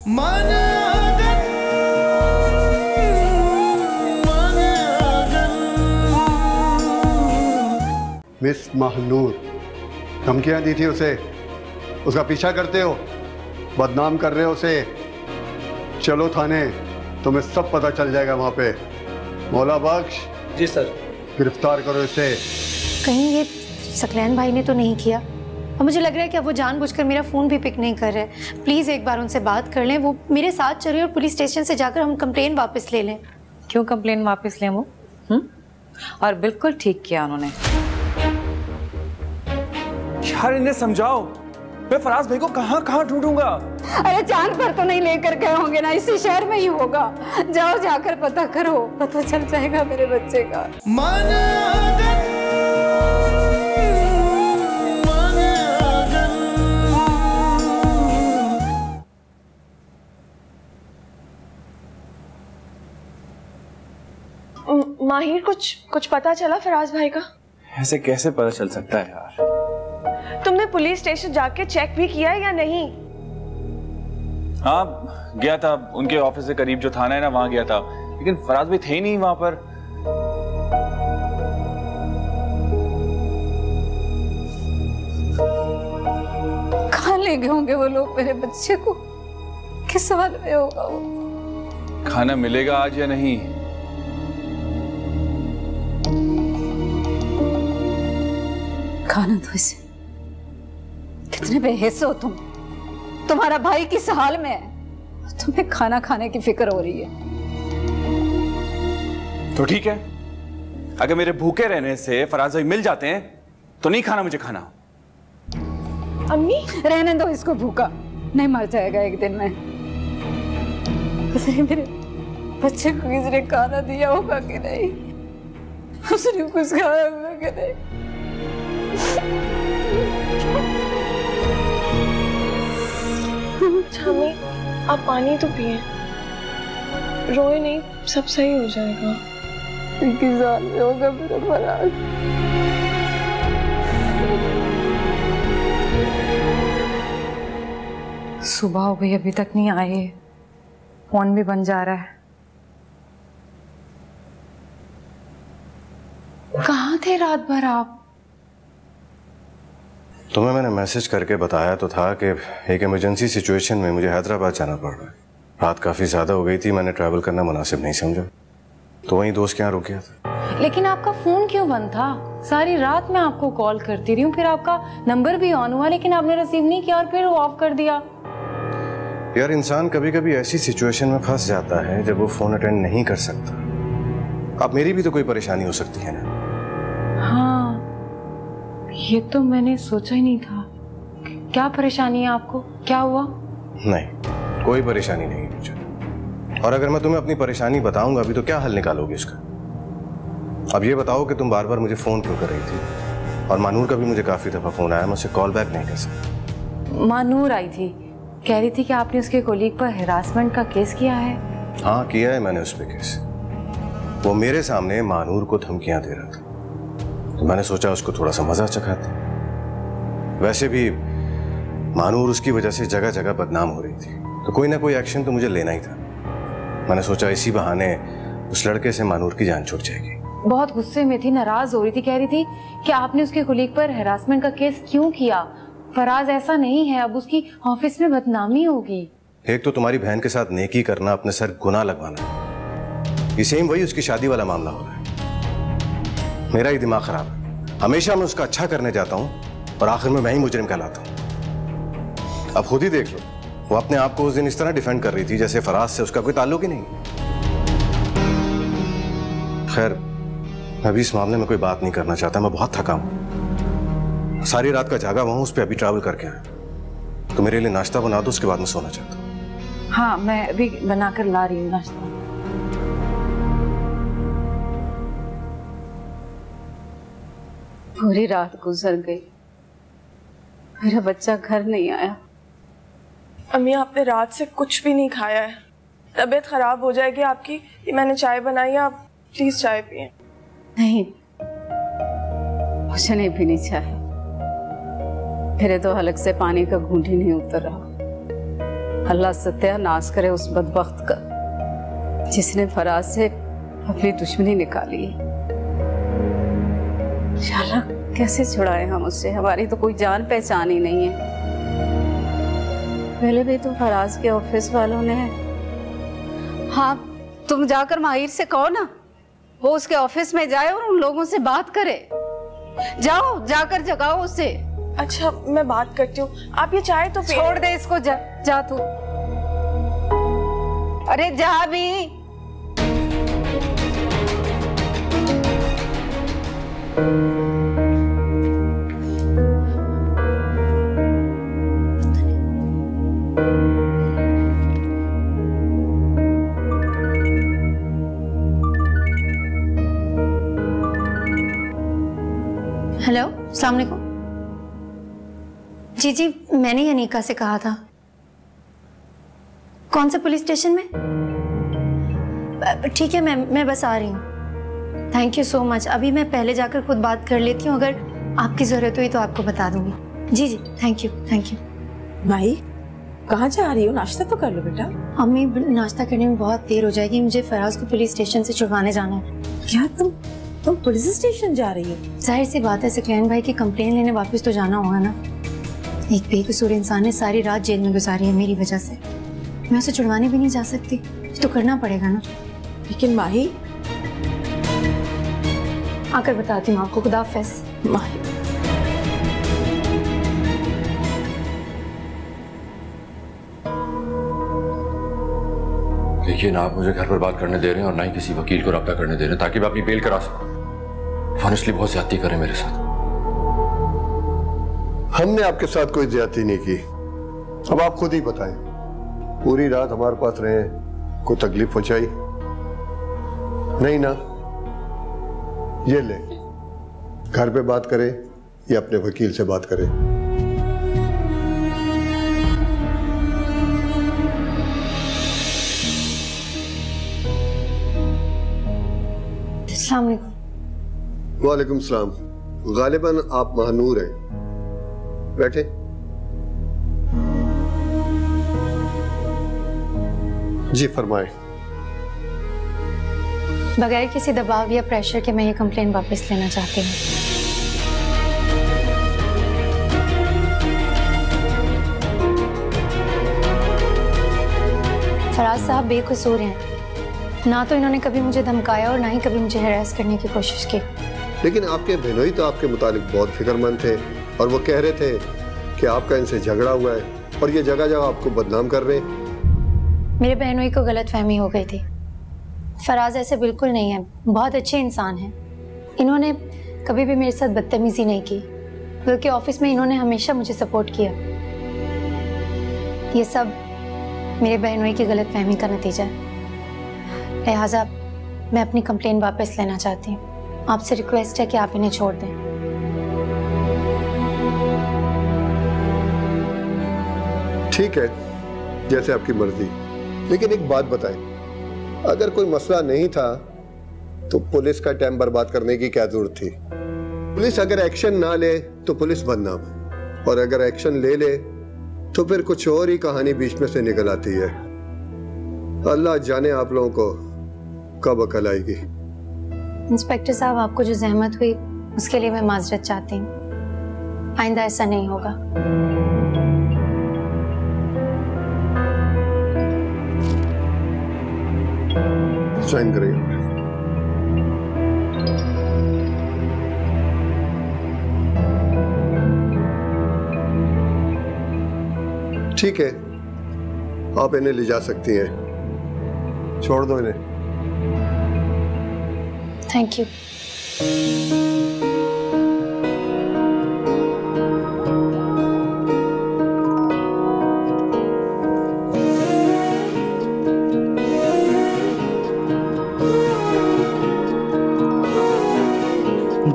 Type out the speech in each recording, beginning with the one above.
Miss Mahnoor, धमकियां दी थी उसे, उसका पीछा करते हो, बदनाम कर रहे हो उसे। चलो थाने, तुम्हें सब पता चल जाएगा वहां पे। मौला बख्श। जी सर। गिरफ्तार करो इसे। कहीं ये सकलैन भाई ने तो नहीं किया? और मुझे लग रहा है कि अब वो जानबूझकर मेरा फ़ोन भी पिक नहीं कर रहे। प्लीज़ एक बार उनसे बात कर लें, वो मेरे साथ चले और पुलिस स्टेशन से जाकर हम कंप्लेन वापस ले लें। क्यों कंप्लेन वापस लें वो? और बिल्कुल ठीक किया उन्होंने। यार इन्हें समझाओ, मैं फराज भाई को कहाँ कहाँ ढूंढूंगा? अरे चांद पर तो नहीं लेकर गए होंगे ना, इसी शहर में ही होगा। जाओ जाकर पता करो, पता चल जाएगा मेरे बच्चे का। माहिर, कुछ पता चला फराज भाई का? ऐसे कैसे पता चल सकता है यार? तुमने पुलिस स्टेशन जाके चेक भी किया है या नहीं? हाँ गया था, उनके ऑफिस से करीब जो थाना है ना वहां गया था, लेकिन फराज भाई थे ही नहीं वहां पर। कहाँ ले गए होंगे वो लोग मेरे बच्चे को? किस हाल में होगा वो? खाना मिलेगा आज या नहीं? खाना दो इसे। कितने बेहिस हो तुम? तुम्हारा भाई किस हाल में है, तुम्हें खाना खाने की फिक्र हो रही है? तो ठीक है, अगर मेरे भूखे रहने से फराज भाई मिल जाते हैं तो नहीं खाना मुझे खाना। अम्मी रहने दो इसको भूखा, नहीं मर जाएगा एक दिन में। मेरे बच्चे को किसने खाना दिया होगा कि नहीं? उसने कुछ खाया होगा कि नहीं? अम्मी आप पानी तो पिए, रोए नहीं, सब सही हो जाएगा। किस हाल में होगा मेरा फराज? सुबह हो गई अभी तक नहीं आए, फोन भी बंद जा रहा है। कहाँ थे रात भर आप? तुम्हें मैंने मैसेज करके बताया तो था कि एक इमरजेंसी सिचुएशन में मुझे हैदराबाद जाना पड़ रहा है। रात काफ़ी ज़्यादा हो गई थी, मैंने ट्रैवल करना मुनासिब नहीं समझा, तो वहीं दोस्त के यहाँ रुक गया था। लेकिन आपका फ़ोन क्यों बंद था? सारी रात मैं आपको कॉल करती रही हूँ, फिर आपका नंबर भी ऑन हुआ लेकिन आपने रिसीव नहीं किया और फिर वो ऑफ कर दिया। यार इंसान कभी कभी ऐसी सिचुएशन में फंस जाता है जब वो फ़ोन अटेंड नहीं कर सकता। अब मेरी भी तो कोई परेशानी हो सकती है ना। हाँ ये तो मैंने सोचा ही नहीं था। क्या परेशानी है आपको? क्या हुआ? नहीं कोई परेशानी नहीं है मुझे, और अगर मैं तुम्हें अपनी परेशानी बताऊंगा अभी तो क्या हल निकालोगे इसका? अब ये बताओ कि तुम बार बार मुझे फ़ोन क्यों कर रही थी? और मानूर का भी मुझे काफ़ी दफ़ा फ़ोन आया, मैं उसे कॉल बैक नहीं कर सकता। मानूर आई थी, कह रही थी कि आपने उसके कोलीग पर हिरासमेंट का केस किया है। हाँ किया है मैंने उस पर केस। वो मेरे सामने मानूर को धमकियां दे रहा था, तो मैंने सोचा उसको थोड़ा सा मजा चखाते। वैसे भी मानूर उसकी वजह से जगह जगह बदनाम हो रही थी, तो कोई ना कोई एक्शन तो मुझे लेना ही था। मैंने सोचा इसी बहाने उस लड़के से मानूर की जान छूट जाएगी। बहुत गुस्से में थी, नाराज हो रही थी, कह रही थी कि आपने उसके कोलीग पर हरासमेंट का केस क्यों किया? फराज ऐसा नहीं है, अब उसकी ऑफिस में बदनामी होगी। एक तो तुम्हारी बहन के साथ नेकी करना अपने सर गुनाह लगवाना, ये सेम वही उसकी शादी वाला मामला हो रहा है। मेरा ही दिमाग खराब है, हमेशा मैं उसका अच्छा करने जाता हूँ और आखिर में मैं ही मुजरिम कहलाता हूँ। अब खुद ही देख लो, वो अपने आप को उस दिन इस तरह डिफेंड कर रही थी जैसे फराज से उसका कोई ताल्लुक ही नहीं। खैर मैं भी इस मामले में कोई बात नहीं करना चाहता, मैं बहुत थका हूँ, सारी रात का जागा हुआ हूँ, उस पर अभी ट्रैवल करके आया। तो मेरे लिए नाश्ता बना दो, उसके बाद मैं सोना चाहता हूँ। हाँ मैं अभी बनाकर ला रही हूँ नाश्ता। पूरी रात गुजर गई, मेरा बच्चा घर नहीं आया। अम्मी आपने रात से कुछ भी नहीं खाया है, तबीयत खराब हो जाएगी आपकी। ये मैंने चाय बनाई है, आप प्लीज चाय पिए। नहीं मुझे नहीं पीनी चाय, मेरे तो हलक से पानी का घूंट ही नहीं उतर रहा। अल्लाह सत्यानाश करे उस बदबख्त का जिसने फराज से अपनी दुश्मनी निकाली है। इंशाल्लाह कैसे छुड़ाए हम उससे, हमारी तो कोई जान पहचान ही नहीं है। पहले भी तो फराज के ऑफिस वालों ने, हाँ तुम जाकर माहिर से कहो ना वो उसके ऑफिस में जाए और उन लोगों से बात करे। जाओ जाकर जगाओ उसे। अच्छा मैं बात करती हूँ, आप ये चाय तो छोड़ दे इसको, जा तू। अरे जा भी। हेलो, अस्सलाम वालेकुम। जी जी, मैंने अनीका से कहा था। कौन से पुलिस स्टेशन में? ठीक है, मैं बस आ रही हूँ। Thank you so much. अभी मैं पहले जाकर खुद बात कर लेती हूँ, अगर आपकी ज़रूरत हुई तो आपको बता दूंगी। जी जी, थैंक यू थैंक यू। माही कहाँ जा रही हो? नाश्ता तो कर लो बेटा। अम्मी, नाश्ता करने में बहुत देर हो जाएगी, मुझे फराज को पुलिस स्टेशन से छुड़वाने जाना है। क्या तुम पुलिस स्टेशन जा रही हो? जाहिर सी बात है, सकलैन भाई की कंप्लेन लेने वापस तो जाना होगा ना। एक बेकसूर इंसान ने सारी रात जेल में गुजारी है मेरी वजह से। मैं उसे छुड़वाने भी नहीं जा सकती, तो करना पड़ेगा ना। लेकिन माही, आकर बताती हूँ आपको। खुदा हाफिज़। माही देखिए ना, आप मुझे घर पर बात करने दे रहे हैं और ना ही किसी वकील को रब्ता करने दे रहे हैं ताकि मैं अपनी बेल करा सकूं। ऑनेस्टली बहुत ज्यादती करें मेरे साथ। हमने आपके साथ कोई ज्यादती नहीं की, अब आप खुद ही बताएं। पूरी रात हमारे पास रहे, कोई तकलीफ पहुंचाई नहीं ना? ये ले, घर पे बात करें या अपने वकील से बात करें। अस्सलाम वालेकुम। वालेकुम सलाम। गालिबन आप महानूर हैं, बैठे। जी फरमाएं। बगैर किसी दबाव या प्रेशर के मैं ये कंप्लेन वापस लेना चाहती हूँ। फराज साहब बेकसूर हैं, ना तो इन्होंने कभी मुझे धमकाया और ना ही कभी मुझे हैरेस करने की कोशिश की। लेकिन आपके बहनोई तो आपके मुतालिक बहुत फिक्रमंद थे और वो कह रहे थे कि आपका इनसे झगड़ा हुआ है और ये जगह जगह आपको बदनाम कर रहे हैं। मेरे बहनोई को गलतफहमी हो गई थी। फराज ऐसे बिल्कुल नहीं है, बहुत अच्छे इंसान हैं। इन्होंने कभी भी मेरे साथ बदतमीजी नहीं की, बल्कि ऑफिस में इन्होंने हमेशा मुझे सपोर्ट किया। ये सब मेरे बहनोई की गलतफहमी का नतीजा है। लिहाजा मैं अपनी कंप्लेन वापस लेना चाहती हूँ। आपसे रिक्वेस्ट है कि आप इन्हें छोड़ दें। ठीक है, जैसे आपकी मर्जी। लेकिन एक बात बताएं, अगर कोई मसला नहीं था तो पुलिस का टाइम बर्बाद करने की क्या जरूरत थी? पुलिस अगर एक्शन ना ले तो पुलिस बदनाम, और अगर एक्शन ले ले तो फिर कुछ और ही कहानी बीच में से निकल आती है। अल्लाह जाने आप लोगों को कब अकल आएगी। इंस्पेक्टर साहब, आपको जो जहमत हुई उसके लिए मैं माजरत चाहती हूँ। आइंदा ऐसा नहीं होगा। साइन करें। ठीक है, आप इन्हें ले जा सकती हैं, छोड़ दो इन्हें। Thank you.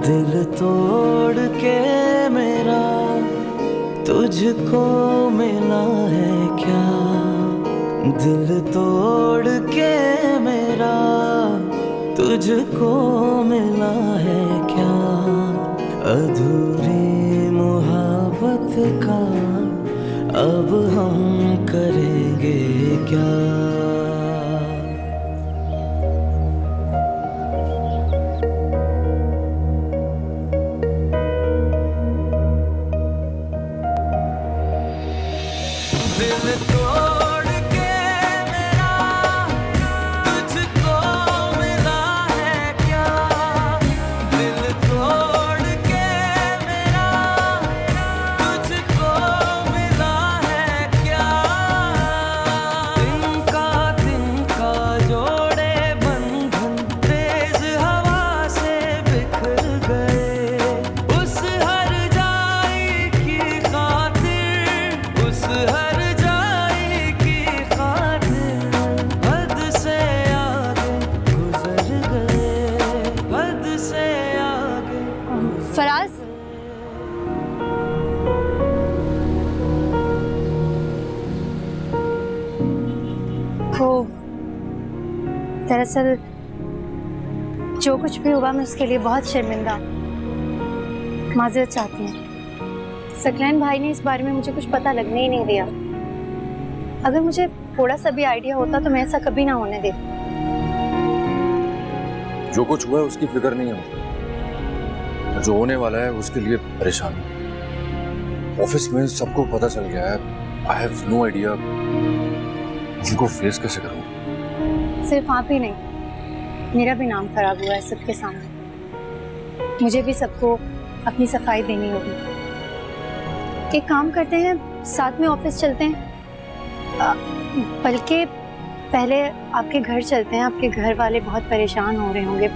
दिल तोड़ के मेरा तुझको मिला है क्या? दिल तोड़ के मेरा तुझको मिला है क्या? अधूरी मोहब्बत का अब हम करेंगे लगे क्या। दिल तोड़ के मेरा तुझको मिला है क्या। दिल तोड़ के मेरा तुझको मिला है क्या। तिनका जोड़े बंधन तेज हवा से बिखर गए। उस हर जाई की खातिर, उस हर फराज, दरअसल जो कुछ भी हुआ मैं उसके लिए बहुत शर्मिंदा, माजरत चाहती हूँ। सकलैन भाई ने इस बारे में मुझे कुछ पता लगने ही नहीं दिया। अगर मुझे थोड़ा सा भी आइडिया होता तो मैं ऐसा कभी ना होने देती। जो कुछ हुआ है उसकी फिक्र नहीं है, जो होने वाला है उसके लिए परेशान हूं। ऑफिस में सबको पता चल गया है। आई हैव नो आइडिया उनको फेस कैसे करूं। सिर्फ आप ही नहीं, मेरा भी नाम खराब हुआ है सबके सामने। मुझे भी सबको अपनी सफाई देनी होगी। एक काम करते हैं, साथ में ऑफिस चलते हैं। बल्कि पहले आपके घर चलते हैं। आपके घर वाले बहुत परेशान हो रहे होंगे।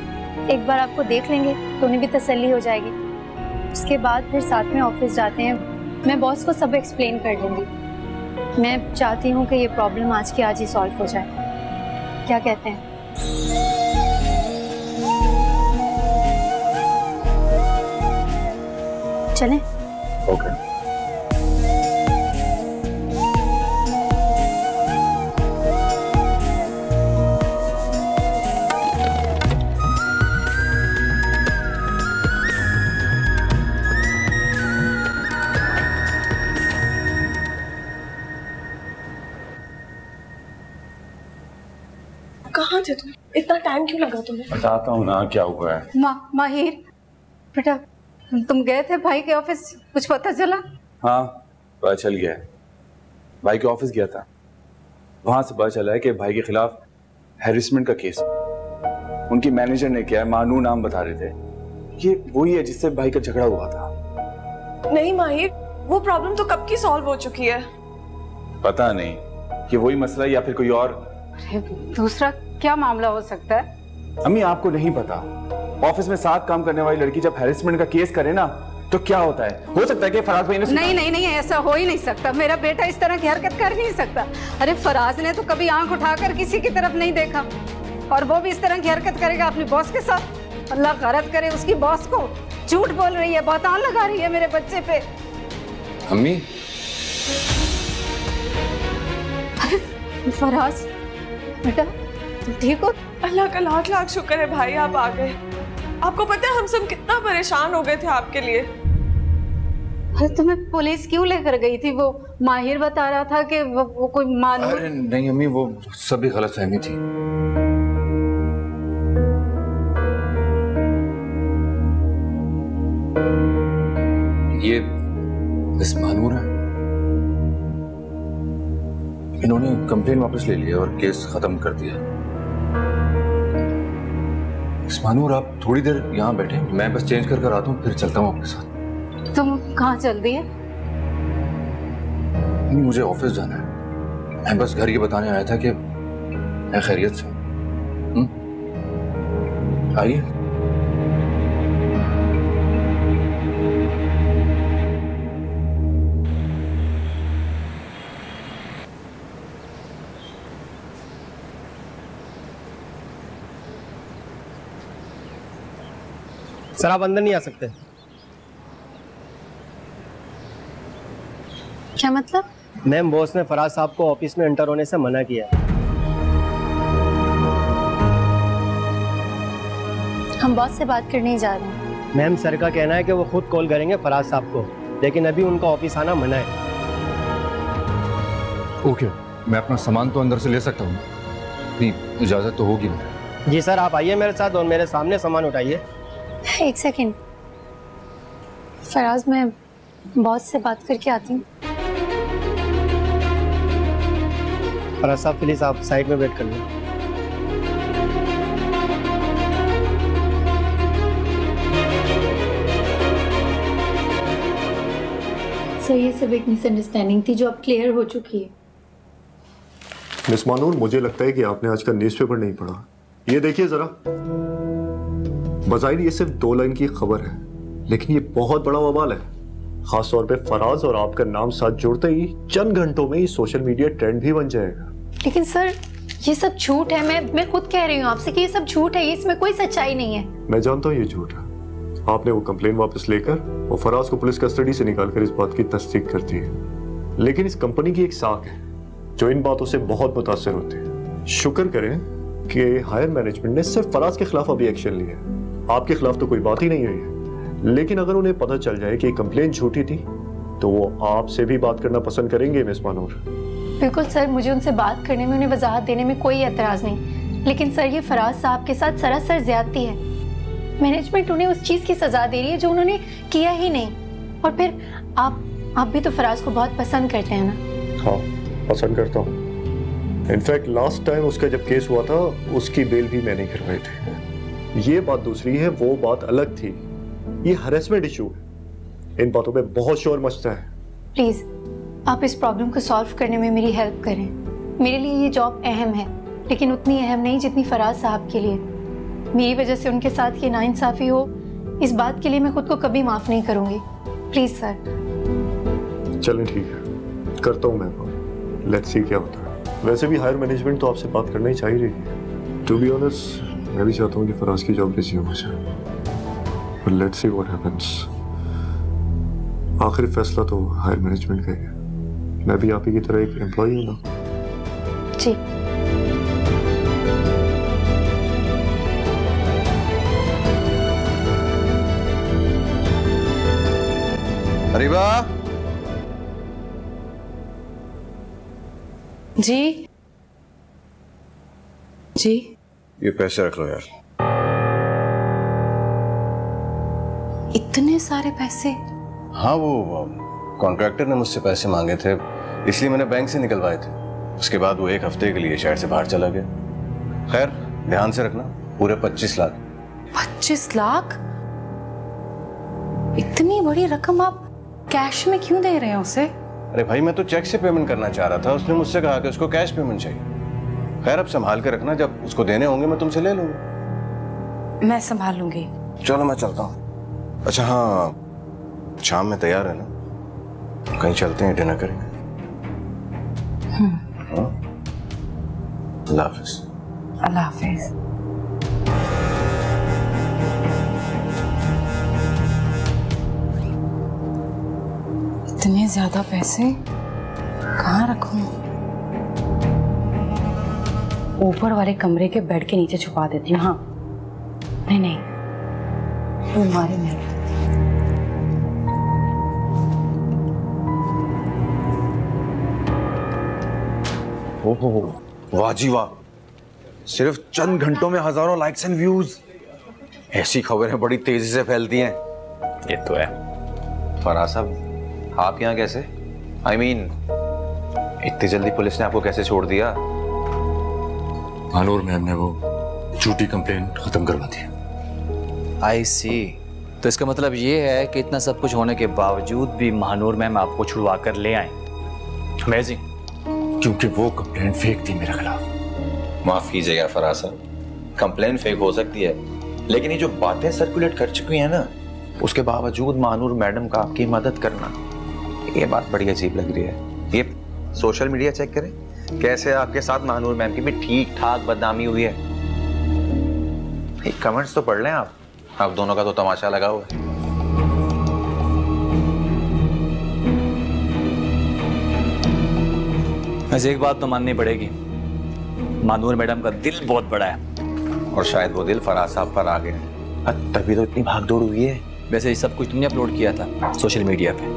एक बार आपको देख लेंगे तो उन्हें भी तसल्ली हो जाएगी। उसके बाद फिर साथ में ऑफिस जाते हैं। मैं बॉस को सब एक्सप्लेन कर दूंगी। मैं चाहती हूँ कि ये प्रॉब्लम आज की आज ही सॉल्व हो जाए। क्या कहते हैं? चलें? ओके। कहाँ थे तुम? इतना टाइम क्यों लगा तुम्हें? बताता हूँ ना क्या हुआ है। माहिर बेटा, तुम गए थे भाई के ऑफिस, कुछ पता चला? हाँ, पता चल गया। भाई के ऑफिस गया था, वहां से पता चला है कि भाई के खिलाफ हैरेसमेंट का केस उनकी मैनेजर ने किया है। मानू नाम बता रहे थे। ये वही है जिससे भाई का झगड़ा हुआ था। नहीं माहिर, वो प्रॉब्लम तो कब की सॉल्व हो चुकी है। पता नहीं कि वही मसला या फिर कोई और। अरे दूसरा क्या मामला हो सकता है? अम्मी आपको नहीं पता, ऑफिस में साथ काम करने वाली लड़की जब हैरेसमेंट का केस करे ना तो क्या होता है। हो सकता है कि फराज भाई ने नहीं, ऐसा हो ही नहीं सकता। मेरा बेटा इस तरह की हरकत कर नहीं सकता। अरे फराज ने तो कभी आंख उठाकर किसी की तरफ नहीं देखा, और वो भी इस तरह की हरकत करेगा अपने बॉस के साथ। अल्लाह गलत करे उसकी बॉस को। झूठ बोल रही है, बहतान लगा रही है मेरे बच्चे पे। अम्मी, फराज बेटा ठीक हो? अल्लाह का लाख लाख शुक्र है भाई, आप आ गए। आपको पता है हम सब कितना परेशान हो गए थे आपके लिए। अरे तुम्हें पुलिस क्यों लेकर गई थी? वो माहिर बता रहा था कि वो कोई मानू। अरे नहीं अम्मी, वो सभी गलतफहमी थी। ये मिस मानूर है, इन्होंने कंप्लेन वापस ले लिया और केस खत्म कर दिया। मिस मानूर, आप थोड़ी देर यहाँ बैठे, मैं बस चेंज कर आता हूँ, फिर चलता हूँ आपके साथ। तुम कहाँ चल दिए? मुझे ऑफिस जाना है। मैं बस घर ये बताने आया था कि मैं खैरियत से हूँ। आइए। सर आप अंदर नहीं आ सकते। क्या मतलब? मैम, बॉस ने फराज साहब को ऑफिस में एंटर होने से मना किया। हम बॉस से बात करने ही जा रहे हैं। मैम, सर का कहना है कि वो खुद कॉल करेंगे फराज साहब को, लेकिन अभी उनका ऑफिस आना मना है। ओके, मैं अपना सामान तो अंदर से ले सकता हूँ, नहीं इजाज़त तो होगी मुझे। जी सर, आप आइए मेरे साथ और मेरे सामने सामान उठाइए। एक सेकेंड फराज, मैं बॉस से बात करके आती हूँ। फराज साहब प्लीज आप साइड में वेट कर लो। सर ये सब एक मिसअंडरस्टैंडिंग थी जो अब क्लियर हो चुकी है। मिस मानूर, मुझे लगता है कि आपने आज का न्यूज़पेपर नहीं पढ़ा। ये देखिए जरा, बज़ाहिर ये सिर्फ 2 लाइन की खबर है, लेकिन ये बहुत बड़ा बवाल है। खास तौर पे फराज और आपका नाम साथ जुड़ते ही चंद घंटों में ये सोशल मीडिया ट्रेंड भी बन जाएगा। लेकिन सर ये सब झूठ है, मैं खुद कह रही हूँ आपसे कि ये सब झूठ है, इसमें कोई सच्चाई नहीं है। मैं जानता हूँ ये झूठ है। आपने वो कंप्लेन वापस लेकर और फराज को पुलिस कस्टडी से निकालकर इस बात की तस्दीक कर दी है, लेकिन इस कंपनी की एक साख है जो इन बातों से बहुत मुतासिर होती है। शुक्र करें कि हायर मैनेजमेंट ने सिर्फ फराज के खिलाफ अभी एक्शन लिया है, आपके खिलाफ तो कोई बात ही नहीं हुई है। लेकिन अगर उन्हें पता चल जाए कि कंप्लेन झूठी थी तो वो आपसे भी बात करना पसंद करेंगे मिस मानूर। बिल्कुल सर, मुझे उनसे बात करने में, उन्हें वजाहत देने में कोई एतराज नहीं, लेकिन सर ये फराज साहब के साथ सरासर ज्यादती है। मैनेजमेंट उन्हें उस चीज की सजा दे रही है जो उन्होंने किया ही नहीं। और फिर आप भी तो फराज को बहुत पसंद करते हैं ना? हाँ पसंद करता हूँ। इनफैक्ट लास्ट टाइम उसका जब केस हुआ था उसकी बेल भी मैंने करवाई थी। ये बात दूसरी है, वो बात अलग थी। ये हरेसमेंट इशू है, इन बातों पे बहुत शोर मचता है। प्लीज आप इस प्रॉब्लम को सॉल्व करने में मेरी हेल्प करें। मेरे लिए ये जॉब अहम है, लेकिन उतनी अहम नहीं जितनी फराज साहब के लिए। मेरी वजह से उनके साथ ये नाइंसाफी हो, इस बात के लिए मैं खुद को कभी माफ नहीं करूंगी। Please sir. चलें ठीक है, करता हूँ मैं। लेट्स सी क्या होता है। वैसे भी हायर मैनेजमेंट तो आपसे बात करना ही चाहिए रही है। टू बी ऑनेस्ट मैं भी चाहता हूँ कि फराज की जॉब रिज्यूम हो जाए, but let's see what happens। आखिरी फैसला तो हायर मैनेजमेंट का ही है। मैं भी आप ही की तरह एक एम्प्लॉई हूँ ना। जी। अरीबा जी जी, ये पैसे रख लो यार। इतने सारे पैसे? हाँ वो कॉन्ट्रैक्टर ने मुझसे पैसे मांगे थे, इसलिए मैंने बैंक से निकलवाए थे। उसके बाद वो 1 हफ्ते के लिए शहर से बाहर चला गया। खैर ध्यान से रखना, पूरे 25 लाख। 25 लाख? इतनी बड़ी रकम आप कैश में क्यों दे रहे हैं उसे? अरे भाई मैं तो चेक से पेमेंट करना चाह रहा था, उसने मुझसे कहा कि उसको कैश पेमेंट चाहिए। खैर अब संभाल के रखना, जब उसको देने होंगे मैं तुमसे ले लूंगा। मैं संभाल लूंगी। चलो मैं चलता हूँ। अच्छा हाँ, शाम में तैयार है ना? कहीं चलते हैं, डिनर करेंगे। अल्लाह हाफिज। अल्लाह हाफिज। इतने ज्यादा पैसे कहाँ रखूं? ऊपर वाले कमरे के बेड के नीचे छुपा देती हूँ। हाँ नहीं, अलमारी में। ओहो वाह जी वाह, सिर्फ चंद घंटों में हजारों लाइक्स एंड व्यूज। ऐसी खबरें बड़ी तेजी से फैलती हैं। ये तो है। फराज साहब आप यहाँ कैसे? I mean, इतनी जल्दी पुलिस ने आपको कैसे छोड़ दिया? मानूर मैम ने वो झूठी कंप्लेन खत्म करवा दी। I see। तो इसका मतलब ये है कि इतना सब कुछ होने के बावजूद भी महानूर मैम आपको छुड़वा कर ले आए। अमेजिंग। क्योंकि वो कंप्लेन फेक थी मेरे खिलाफ। माफ कीजिएगा फराज साहब, कंप्लेन फेक हो सकती है, लेकिन ये जो बातें सर्कुलेट कर चुकी हैं ना, उसके बावजूद मानूर मैडम का आपकी मदद करना, ये बात बड़ी अजीब लग रही है। ये सोशल मीडिया चेक करें, कैसे आपके साथ मानूर मैम की भी ठीक ठाक बदनामी हुई है। कमेंट्स तो पढ़ लें आप दोनों का तो तमाशा लगा हुआ है। वैसे एक बात तो माननी पड़ेगी, मानूर मैडम का दिल बहुत बड़ा है। और शायद वो दिल फराज साहब पर आ गया, तभी तो इतनी भागदौड़ हुई है। वैसे ये सब कुछ तुमने अपलोड किया था सोशल मीडिया पे?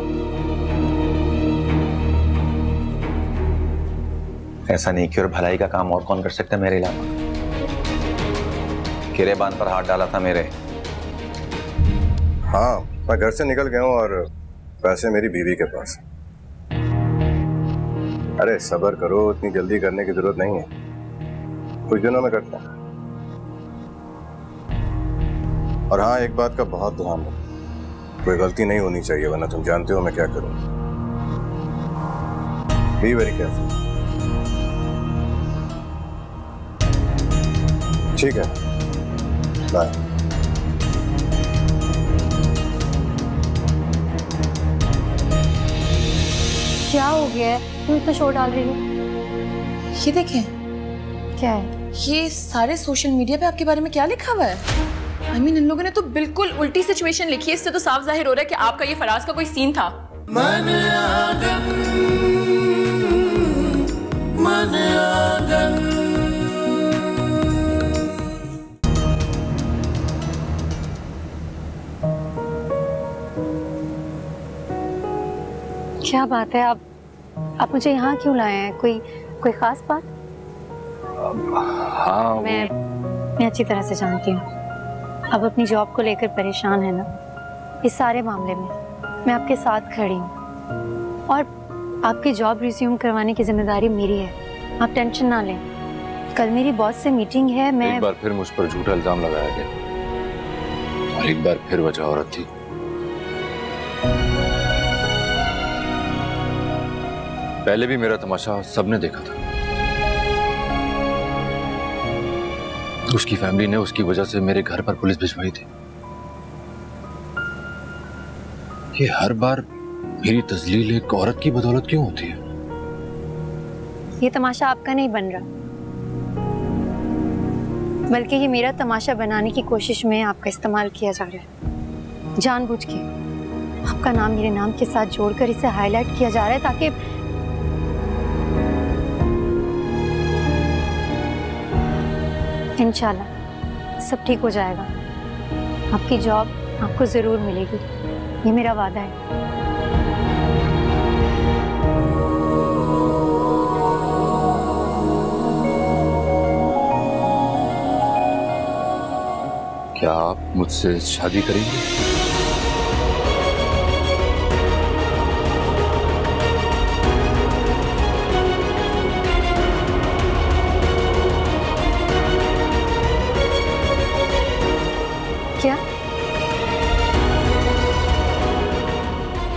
ऐसा नहीं कि और भलाई का काम और कौन कर सकता है मेरे अलावा? किरेबान पर हाथ डाला था मेरे। हाँ, मैं घर से निकल गया हूँ और पैसे मेरी बीवी के पास। अरे सब्र करो, इतनी जल्दी करने की जरूरत नहीं है, कुछ दिनों में करता हूँ। और हाँ, एक बात का बहुत ध्यान रखो, कोई गलती नहीं होनी चाहिए, वरना तुम जानते हो मैं क्या करूँ। Be very careful. ठीक है, बाय। क्या हो गया है, तुम इतना शोर डाल रही हो? ये देखें, क्या है ये सारे सोशल मीडिया पे आपके बारे में क्या लिखा हुआ है? I mean, इन लोगों ने तो बिल्कुल उल्टी सिचुएशन लिखी है। इससे तो साफ जाहिर हो रहा है कि आपका ये फराज का कोई सीन था। मन आंगन, मन आंगन। क्या बात है, आप मुझे यहाँ क्यों लाए हैं? कोई खास बात? हाँ, मैं अच्छी तरह से जानती हूँ अब अपनी जॉब को लेकर परेशान है ना। इस सारे मामले में मैं आपके साथ खड़ी हूँ और आपकी जॉब रिज्यूम करवाने की जिम्मेदारी मेरी है। आप टेंशन ना लें, कल मेरी बॉस से मीटिंग है। मैं एक बार फिर मुझ पर झूठा इल्जाम लगाया गया और एक बार फिर वजह औरत थी। पहले भी मेरा तमाशा सबने देखा था। उसकी फैमिली ने उसकी वजह से मेरे घर पर पुलिस भिजवाई थी। ये हर बार मेरी तजलील एक औरत की बदौलत क्यों होती है? ये तमाशा आपका नहीं बन रहा, बल्कि ये मेरा तमाशा बनाने की कोशिश में आपका इस्तेमाल किया जा रहा है। जानबूझ के आपका नाम मेरे नाम के साथ जोड़कर इसे हाईलाइट किया जा रहा है ताकि इंशाल्लाह सब ठीक हो जाएगा। आपकी जॉब आपको जरूर मिलेगी, ये मेरा वादा है। क्या आप मुझसे शादी करेंगे? क्या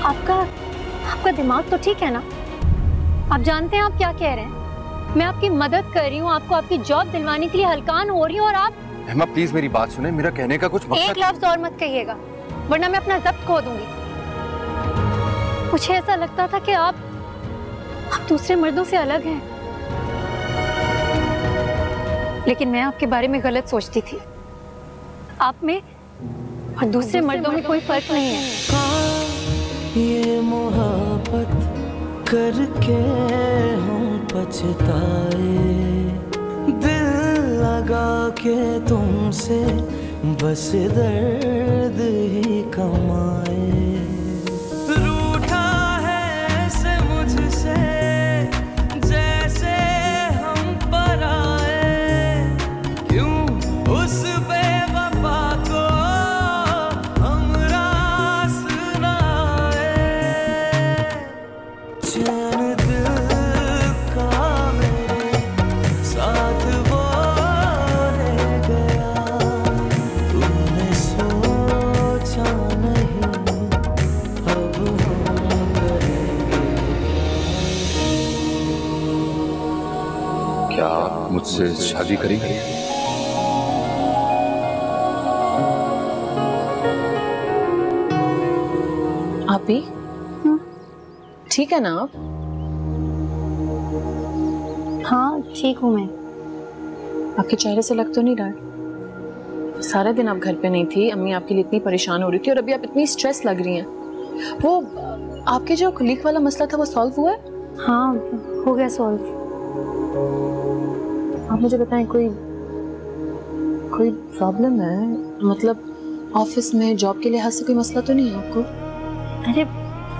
आपका दिमाग तो ठीक है ना? आप जानते हैं आप क्या कह रहे हैं? मैं आपकी मदद कर रही हूँ, आपको आपकी जॉब दिलवाने के लिए हलकान हो रही हूँ और आप हेमा प्लीज मेरी बात सुने, मेरा कहने का कुछ मकसद। एक लफ्ज और मत कहिएगा वरना मैं अपना जब्त खो दूंगी। मुझे ऐसा लगता था कि आप दूसरे मर्दों से अलग हैं, लेकिन मैं आपके बारे में गलत सोचती थी। आप में और दूसरे मर्दों में कोई फर्क नहीं है। ये मोहब्बत करके हम पछताए, दिल लगा के तुमसे बस दर्द ही कमाए। रूठा है ऐसे मुझसे जैसे हम पराए, क्यों उस बेवफा को हम रास ना आए। चैन दिल का मेरे साथ वो ले गया, तूने सोचा नहीं अब हम करेंगे। क्या आप मुझसे शादी करेंगे? आप भी ठीक है ना? आप हाँ ठीक हूँ मैं। आपके चेहरे से लग तो नहीं रहा। सारा दिन आप घर पे नहीं थी, अम्मी आपके लिए इतनी परेशान हो रही थी और अभी आप इतनी स्ट्रेस लग रही हैं। वो आपके जो कुलीग वाला मसला था वो सॉल्व हुआ है? हाँ हो गया सॉल्व। आप मुझे बताएं कोई प्रॉब्लम है? मतलब ऑफिस में जॉब के लिहाज से कोई मसला तो नहीं है आपको? अरे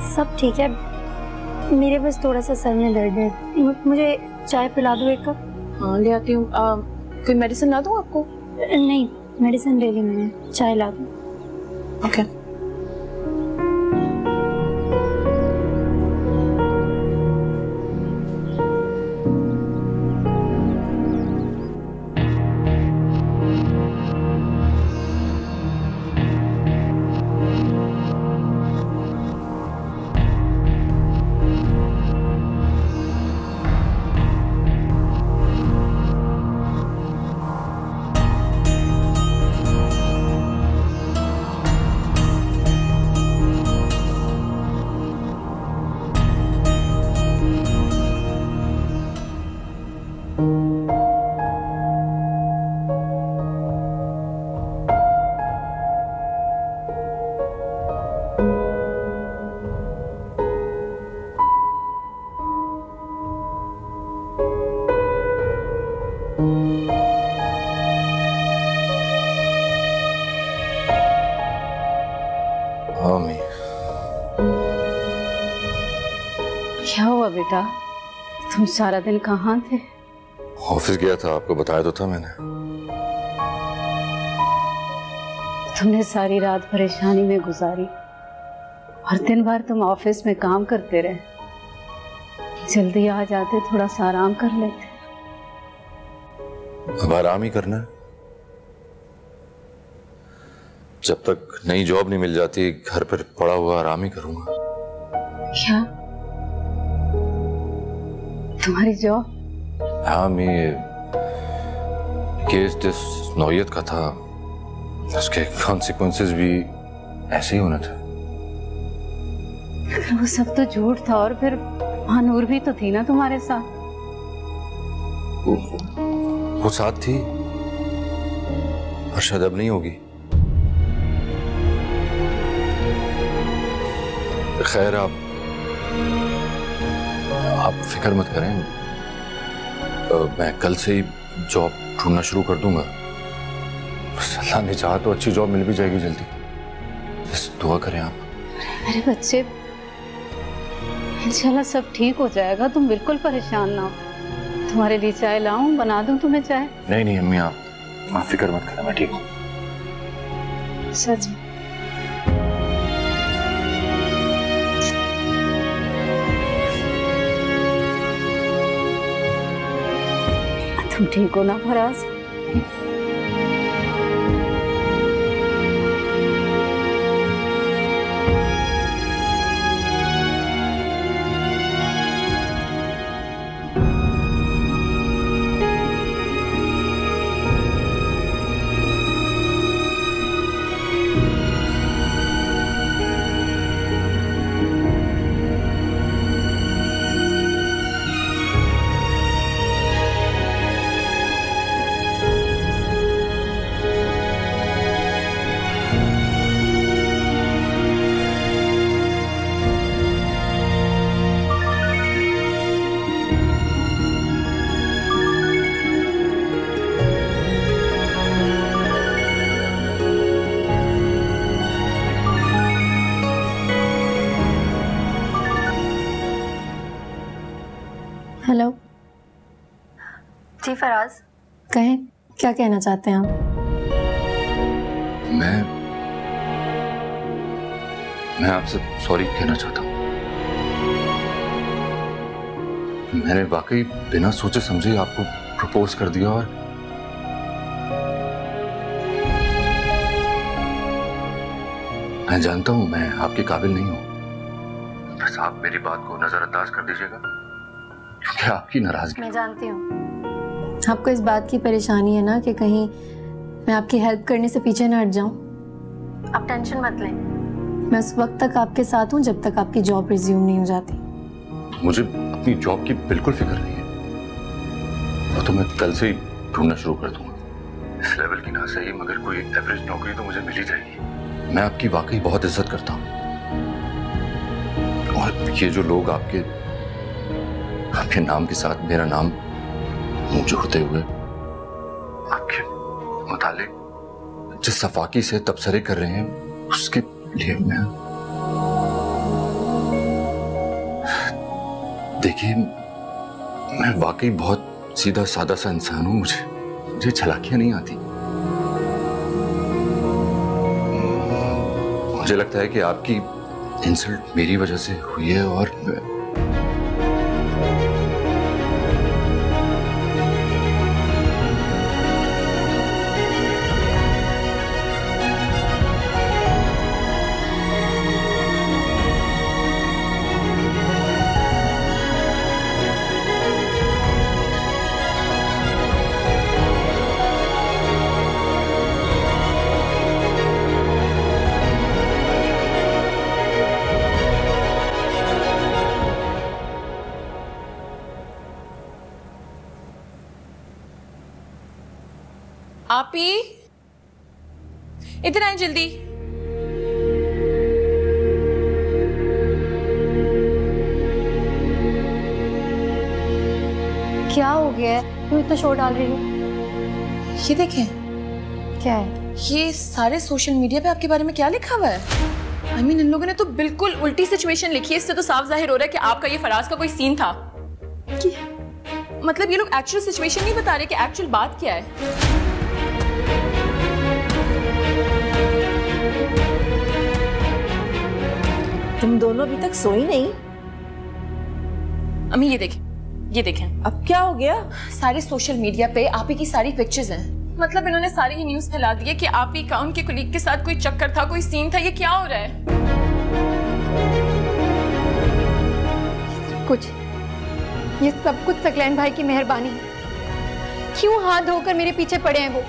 सब ठीक है, मेरे बस थोड़ा सा सर में दर्द है। मुझे चाय पिला दो एक कप। हाँ ले आती हूँ। कोई मेडिसिन ला दूँ आपको? नहीं, मेडिसिन ले ली मैंने, चाय ला दो। ओके। क्या हुआ बेटा, तुम सारा दिन कहाँ थे? ऑफिस गया था, आपको बताया तो था मैंने। तुमने सारी रात परेशानी में गुजारी और दिन भर तुम ऑफिस में काम करते रहे। जल्दी आ जाते, थोड़ा सा आराम कर लेते। अब आराम ही करना है। जब तक नई जॉब नहीं मिल जाती घर पर पड़ा हुआ आराम ही करूंगा। क्या तुम्हारी जॉब? हाँ, मैं केस जिस नौयत का था उसके कॉन्सिक्वेंसेस भी ऐसे ही होने थे। लेकिन वो सब तो झूठ था। और फिर महानूर भी तो थी ना तुम्हारे साथ। वो साथ थी और शायद अब नहीं होगी। खैर, आप फिक्र मत करें, मैं कल से ही जॉब ढूंढना शुरू कर दूंगा। अल्लाह ने चाहा तो अच्छी जॉब मिल भी जाएगी जल्दी। बस दुआ करें आप। मेरे बच्चे, इंशाल्लाह सब ठीक हो जाएगा। तुम बिल्कुल परेशान ना हो। तुम्हारे लिए चाय लाऊं, बना दूं तुम्हें चाय? नहीं नहीं अम्मी, आप फिक्र मत करें, मैं ठीक हूँ। सच में? तुम ठीक हो ना फराज? हेलो जी फराज, कहें क्या कहना चाहते हैं आप? मैं आपसे सॉरी कहना चाहता हूँ। मैंने वाकई बिना सोचे समझे आपको प्रपोज कर दिया और मैं जानता हूं मैं आपके काबिल नहीं हूं। बस आप मेरी बात को नजरअंदाज कर दीजिएगा क्योंकि आपकी नाराजगी। मैं जानती हूँ आपको इस बात की परेशानी है ना कि कहीं मैं आपकी हेल्प करने से पीछे ना हट जाऊं। आप टेंशन मत लें, मैं उस वक्त तक आपके साथ हूँ जब तक आपकी जॉब रिज्यूम नहीं हो जाती। मुझे अपनी जॉब की बिल्कुल फिक्र नहीं है। वो तो मैं कल से ही ढूंढना शुरू कर दूंगा। इस लेवल की ना सही मगर कोई एवरेज नौकरी तो मुझे मिल ही जाएगी। मैं आपकी वाकई बहुत इज्जत करता हूँ और ये जो लोग आपके नाम के साथ मेरा नाम मुंह जोड़ते हुए आपके मुतालिक जिस सफाकी से तबसरे कर रहे हैं उसके लिए मैं देखिए मैं वाकई बहुत सीधा सादा सा इंसान हूं, मुझे चालाकियां नहीं आती। मुझे लगता है कि आपकी इंसल्ट मेरी वजह से हुई है और आप ही इधर आए जल्दी। क्या हो गया है, तुम इतना शोर डाल रही हो? ये देखें। क्या है? ये सारे सोशल मीडिया पे आपके बारे में क्या लिखा हुआ है? I mean, इन लोगों ने तो बिल्कुल उल्टी सिचुएशन लिखी है। इससे तो साफ जाहिर हो रहा है कि आपका ये फराज का कोई सीन था। मतलब ये लोग एक्चुअल सिचुएशन नहीं बता रहे कि एक्चुअल बात क्या है। तुम दोनों अभी तक सोई नहीं? अम्मी ये देखें। अब क्या हो गया? सारे सोशल मीडिया पे आप ही की सारी पिक्चर्स हैं। मतलब इन्होंने सारी ही न्यूज़ फैला दी है कि आप ही का उनके कुलीग के साथ कोई चक्कर था, कोई सीन था। ये क्या हो रहा है? ये सब कुछ सकलैन भाई की मेहरबानी है। क्यों हाथ धोकर मेरे पीछे पड़े हैं वो?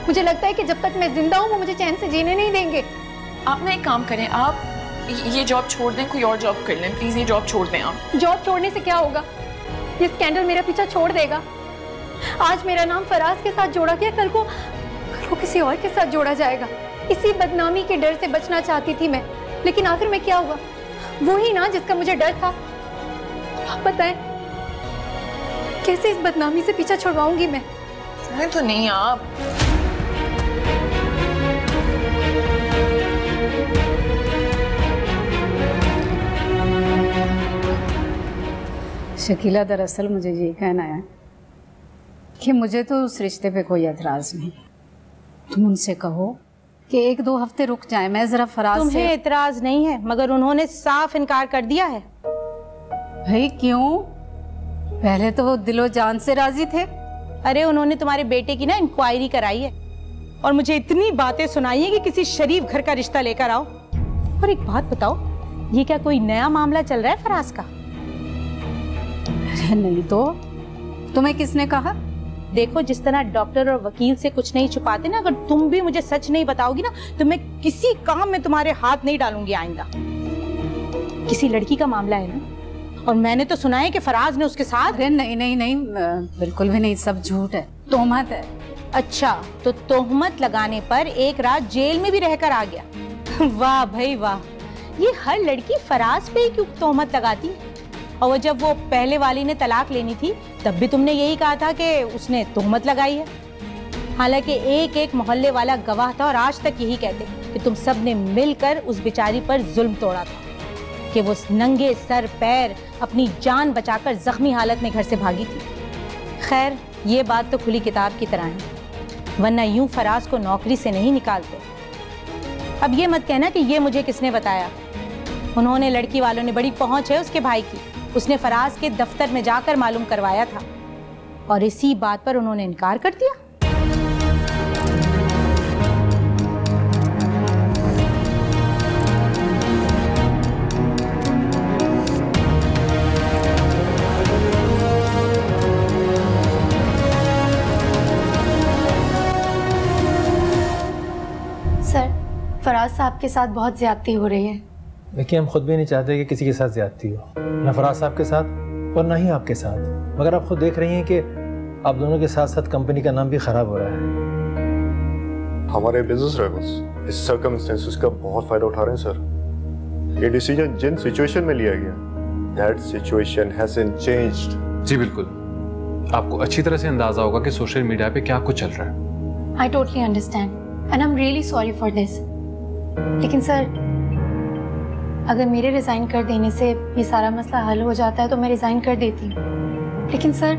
मुझे लगता है कि जब तक मैं जिंदा हूँ वो मुझे चैन से जीने नहीं देंगे। आप ना एक काम करें, आप ये जॉब छोड़ दें, कोई और जॉब कर लें प्लीज। ये जॉब छोड़ दें आप। जॉब छोड़ने से क्या होगा? ये स्कैंडल मेरा पीछा छोड़ देगा। आज मेरा नाम फराज के साथ जोड़ा गया, कल को किसी और के साथ जोड़ा जाएगा। इसी बदनामी के डर से बचना चाहती थी मैं, लेकिन आखिर में क्या हुआ? वो ही ना जिसका मुझे डर था। आप बताएं कैसे इस बदनामी से पीछा छुड़वाऊंगी मैं? तो नहीं आप। शकीला, दरअसल मुझे ये कहना है कि मुझे तो उस रिश्ते पे कोई एतराज़ नहीं। तुम उनसे कहो कि 1-2 हफ्ते रुक जाएं, मैं जरा फराज तुम्हें एतराज़ नहीं है, मगर उन्होंने साफ इनकार कर दिया है। भाई क्यों? पहले तो वो दिलो जान से राजी थे। अरे उन्होंने तुम्हारे बेटे की ना इंक्वायरी कराई है और मुझे इतनी बातें सुनाई है कि किसी शरीफ घर का रिश्ता लेकर आओ। और एक बात बताओ, ये क्या कोई नया मामला चल रहा है फराज का? नहीं तो तुम्हें किसने कहा? देखो, जिस तरह डॉक्टर और वकील से कुछ नहीं छुपाते ना, अगर तुम भी मुझे सच नहीं बताओगी ना तो मैं किसी काम में तुम्हारे हाथ नहीं डालूंगी आइंदा। किसी लड़की का मामला है ना, और मैंने तो सुना है कि फराज ने उसके साथ। अरे नहीं, बिल्कुल भी नहीं, सब झूठ है, तोहमत है। अच्छा, तो तोहमत लगाने पर एक रात जेल में भी रहकर आ गया। वाह भाई वाह, ये हर लड़की फराज पे ही क्यों तोहमत लगाती है? और जब वो पहले वाली ने तलाक लेनी थी तब भी तुमने यही कहा था कि उसने तोहमत लगाई है। हालांकि एक मोहल्ले वाला गवाह था और आज तक यही कहते कि तुम सब ने मिलकर उस बेचारी पर जुल्म तोड़ा था, कि वो नंगे सर पैर अपनी जान बचाकर जख्मी हालत में घर से भागी थी। खैर, ये बात तो खुली किताब की तरह है, वरना यूं फराज को नौकरी से नहीं निकालते। अब ये मत कहना कि ये मुझे किसने बताया। उन्होंने, लड़की वालों ने, बड़ी पहुंच है उसके भाई की, उसने फराज के दफ्तर में जाकर मालूम करवाया था और इसी बात पर उन्होंने इनकार कर दिया। सर, फराज साहब के साथ बहुत ज्यादती हो रही है। देखिए, हम खुद भी नहीं चाहते कि किसी के साथ ज्यादती हो, ना फराज साहब के साथ और ना ही आपके साथ। मगर आप खुद देख रही हैं कि आप दोनों के साथ साथ कंपनी का नाम भी खराब हो रहा है। हमारे बिजनेस राइवल्स इस सर्कमस्टेंसेस का बहुत फायदा उठा रहे हैं सर। ये डिसीजन जिन सिचुएशन में लिया गया, दैट सिचुएशन हैजंट चेंज्ड। जी बिल्कुल, आपको अच्छी तरह से अंदाजा होगा कि सोशल मीडिया पे क्या कुछ चल रहा है। I totally understand and I am really sorry for this. लेकिन सर, अगर मेरे रिजाइन कर देने से ये सारा मसला हल हो जाता है तो मैं रिजाइन कर देती हूँ। लेकिन सर,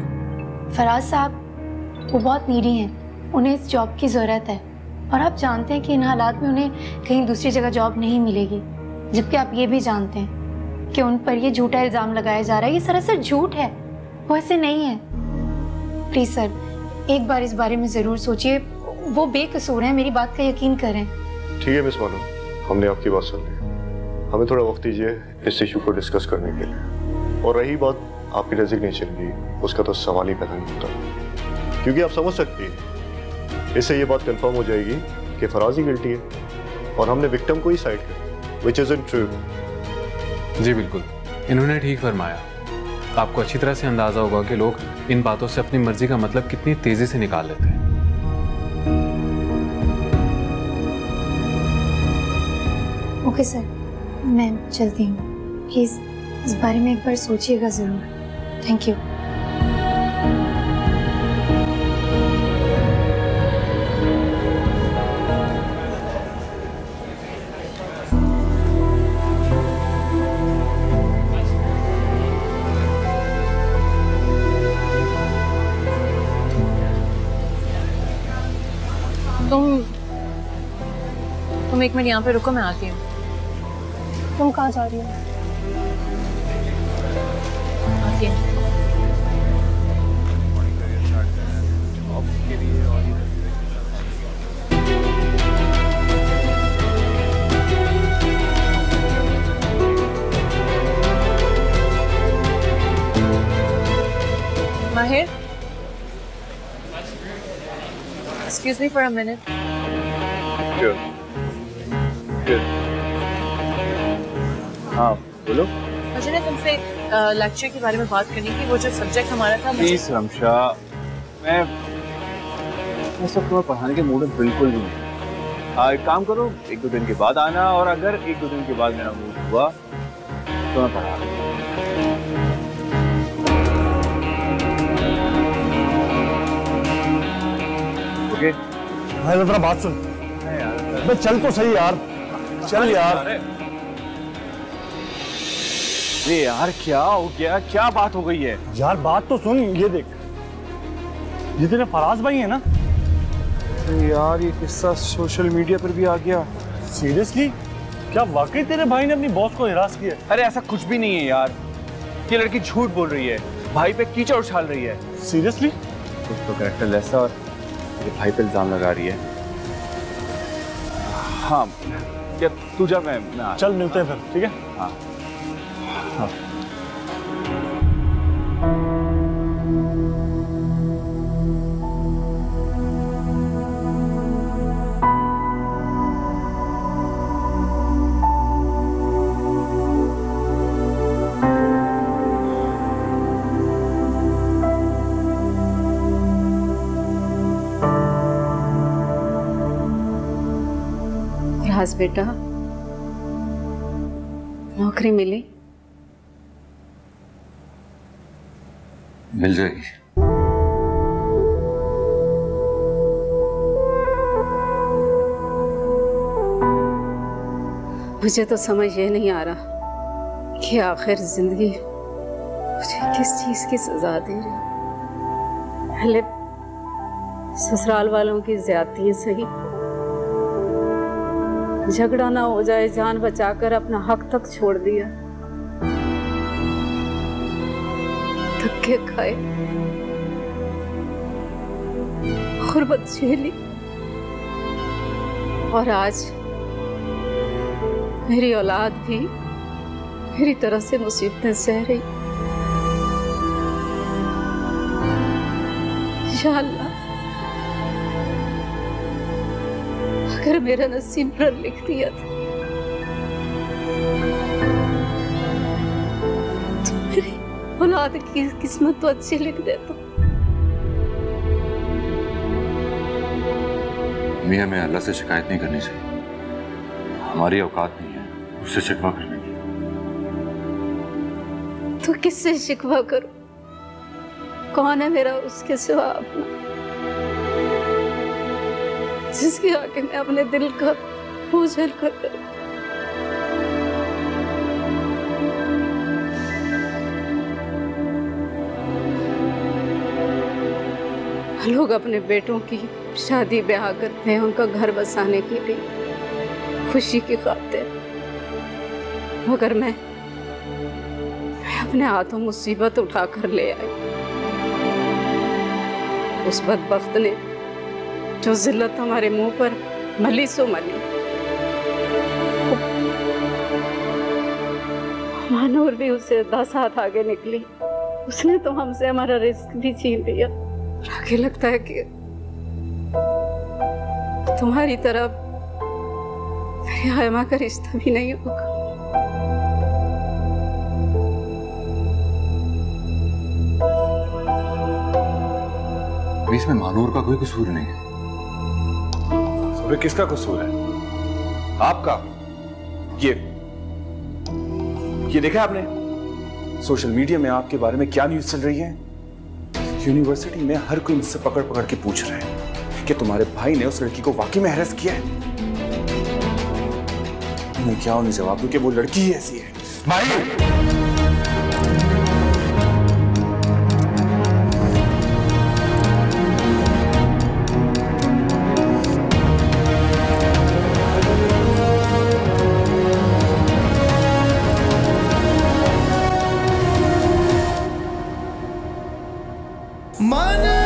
फराज साहब वो बहुत नीडी हैं, उन्हें इस जॉब की ज़रूरत है और आप जानते हैं कि इन हालात में उन्हें कहीं दूसरी जगह जॉब नहीं मिलेगी। जबकि आप ये भी जानते हैं कि उन पर ये झूठा इल्ज़ाम लगाया जा रहा है, ये सरासर झूठ है, वो ऐसे नहीं है। प्लीज़ सर, एक बार इस बारे में ज़रूर सोचिए, वो बेकसूर हैं, मेरी बात का यकीन करें। ठीक है मिस मानो, हमने आपकी बात सुन ली, हमें थोड़ा वक्त दीजिए इस इशू को डिस्कस करने के लिए। और रही बात आपकी रेजिग्नेशन की, उसका तो सवाल ही पैदा नहीं होता, क्योंकि आप समझ सकती हैं इससे ये बात कंफर्म हो जाएगी कि फराज ही गिल्टी है और हमने विक्टिम को ही साइड किया, व्हिच इजंट ट्रू। जी बिल्कुल, इन्होंने ठीक फरमाया। आपको अच्छी तरह से अंदाजा होगा कि लोग इन बातों से अपनी मर्जी का मतलब कितनी तेजी से निकाल लेते हैं। ओके सर, मैं चलती हूँ। प्लीज़ इस बारे में एक बार सोचिएगा ज़रूर। Thank you. तुम एक मिनट यहाँ पे रुको, मैं आती हूँ। तुम कहाँ जा रही हो? आती हूँ। माहिर, excuse me for a minute. Sure. हाँ बोलो। मुझे ना तुमसे लेक्चर के बारे में बात करनी थी, वो जो सब्जेक्ट हमारा था। प्लीज रमशा, मैं सब तुम्हें पढ़ाने के मूड में बिल्कुल नहीं हूँ। एक काम करो, 1-2 दिन के बाद आना, और अगर 1-2 दिन के बाद मेरा मूड हुआ तो मैं पढ़ा। ओके भाई मेरा बात सुन, बे चल तो सही यार, चल यार। अरे यार क्या हो गया, क्या बात हो गई है? यार बात तो सुन, ये देख, ये तेरे फराज भाई है ना? यार ये किस्सा सोशल मीडिया पर भी आ गया। सीरियसली? क्या वाकई तेरे भाई ने अपनी बॉस को हिरास किया? अरे ऐसा कुछ भी नहीं है यार, ये लड़की झूठ बोल रही है, भाई पे कीचड़ उछाल रही है। सीरियसली? कुछ तो कैरेक्टर लेस और मेरे भाई पे इल्जाम लगा रही है। हाँ क्या तू जा, मैं चल मिलते हैं फिर, ठीक है? हाँ हाँ। राज बेटा, नौकरी मिली? मिल जाएगी। मुझे तो समझ ये नहीं आ रहा कि आखिर जिंदगी मुझे किस चीज की सजा दे रही है। पहले ससुराल वालों की ज्यादतियां सही, झगड़ा ना हो जाए जान बचाकर अपना हक तक छोड़ दिया, धक्के खाए, गुर्बत झेली, और आज मेरी औलाद भी मेरी तरह से मुसीबतें सह रही। या अल्लाह, अगर मेरा नसीब पर लिख दिया था तो मेरी औलाद की किस्मत तो अच्छी लिख देता। मियां, हमें अल्लाह से शिकायत नहीं करनी चाहिए, हमारी औकात नहीं है उससे शिकवा करने की। तो किससे शिकवा करूं? कौन है मेरा उसके सिवा अपना, जिसके आगे मैं अपने दिल का बोझ हल्का करूं? लोग अपने बेटों की शादी ब्याह करते हैं उनका घर बसाने के लिए, खुशी की खातिर, मगर मैं अपने हाथों मुसीबत उठा कर ले आई। उस बदबख्त ने जो जिल्लत हमारे मुंह पर मली सो मली। मानूर भी उससे 10 हाथ आगे निकली, उसने तो हमसे हमारा रिस्क भी छीन लिया। आगे लगता है कि तुम्हारी तरफ मेरी हायमा का रिश्ता भी नहीं होगा। इसमें मानूर का कोई कसूर नहीं है। तो किसका कसूर है? आपका। ये देखा आपने सोशल मीडिया में आपके बारे में क्या न्यूज चल रही है? यूनिवर्सिटी में हर कोई मुझसे पकड़ पकड़ के पूछ रहा है कि तुम्हारे भाई ने उस लड़की को वाकई में हैरेस किया है। मैं क्या उन्हें जवाब दूं कि वो लड़की ही ऐसी है? भाई मन